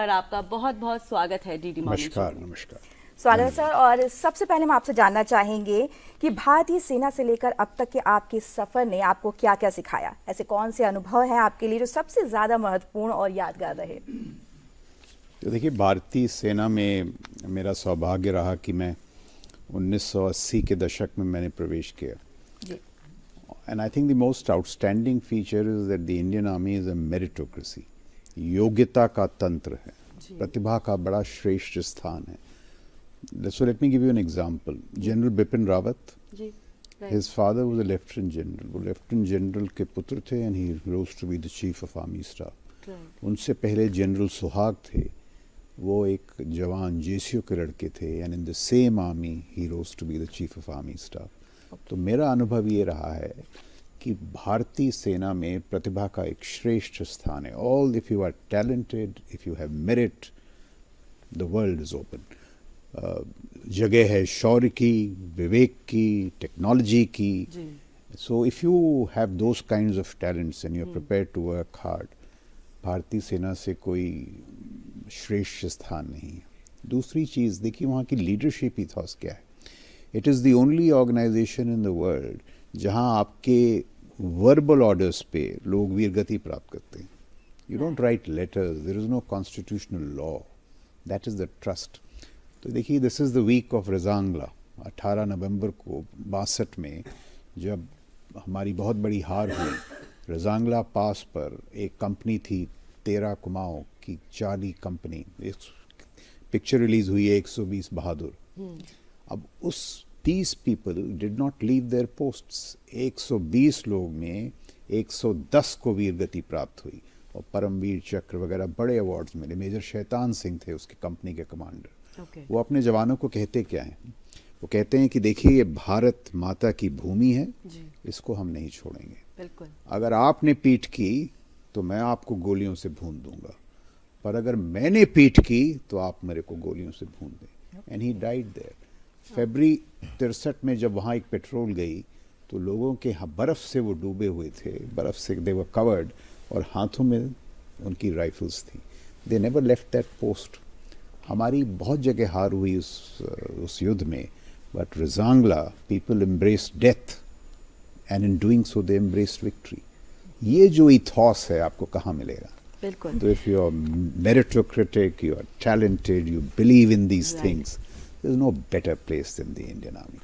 और आपका बहुत बहुत स्वागत है डीडी मॉर्निंग शो नमस्कार में। नमस्कार। स्वागत है सर। और सबसे पहले हम आपसे जानना चाहेंगे कि भारतीय सेना से लेकर अब तक के आपके सफर ने आपको क्या क्या सिखाया। ऐसे कौन से अनुभव हैं आपके लिए जो सबसे ज्यादा महत्वपूर्ण और यादगार रहे? तो देखिए, भारतीय सेना में मेरा सौभाग्य रहा कि मैं 1980 के दशक में मैंने प्रवेश किया। जी। And I think the most outstanding feature is that the Indian army is a meritocracy. योग्यता का तंत्र है, प्रतिभा का बड़ा श्रेष्ठ स्थान है। So let me give you an example. General Bipin Rawat, ji, his father was a lieutenant general. वो lieutenant general के पुत्र थे and he rose to be the chief of army staff. right. उनसे पहले जनरल सुहाग थे, वो एक जवान जेसीओ के लड़के थे and in the same army he rose to be the chief of army staff. तो मेरा अनुभव ये रहा है कि भारतीय सेना में प्रतिभा का एक श्रेष्ठ स्थान है। All if you are talented, if you have merit, the world is open. जगह है शौर्य की, विवेक की, टेक्नोलॉजी की। So if you have those kinds of talents and you are prepared to work hard, भारतीय सेना से कोई श्रेष्ठ स्थान नहीं है। दूसरी चीज़ देखिए, वहाँ की लीडरशिप इथॉस क्या है। It is the only organisation in the world जहाँ आपके वर्बल ऑर्डर्स पे लोग वीरगति प्राप्त करते हैं। You don't write letters, there is no constitutional law, that is the trust. तो देखिए, this is the week of Rezang La. 18 नवंबर को 62 में जब हमारी बहुत बड़ी हार हुई, रजांगला पास पर एक कंपनी थी 13 कुमाऊं की, चार्ली कंपनी। एक पिक्चर रिलीज़ हुई है 120 बहादुर। अब उस 30 people did not leave their posts. 120 लोग में 110 को वीरगति प्राप्त हुई और परमवीर चक्र वगैरह बड़े अवार्ड्स मिले। मेजर शैतान सिंह थे उसकी कंपनी के कमांडर। वो अपने जवानों को कहते क्या हैं? वो कहते हैं कि देखिए, ये भारत माता की भूमि है, इसको हम नहीं छोड़ेंगे। बिल्कुल। अगर आपने पीठ की तो मैं आपको गोलियों से भून दूंगा, पर अगर मैंने पीठ की तो आप मेरे को गोलियों से भून दें। And he died there. फरवरी 63 में जब वहाँ एक पेट्रोल गई तो लोगों के बर्फ़ से वो डूबे हुए थे, बर्फ़ से दे वर कवर्ड, और हाथों में उनकी राइफल्स थी। They never left that post. हमारी बहुत जगह हार हुई उस युद्ध में, but Rezang La people embraced death and in doing so they embraced victory. ये जो इथॉस है आपको कहाँ मिलेगा? बिल्कुल। तो if you are meritocratic, you are talented, you believe in these things, there is no better place than the Indian army.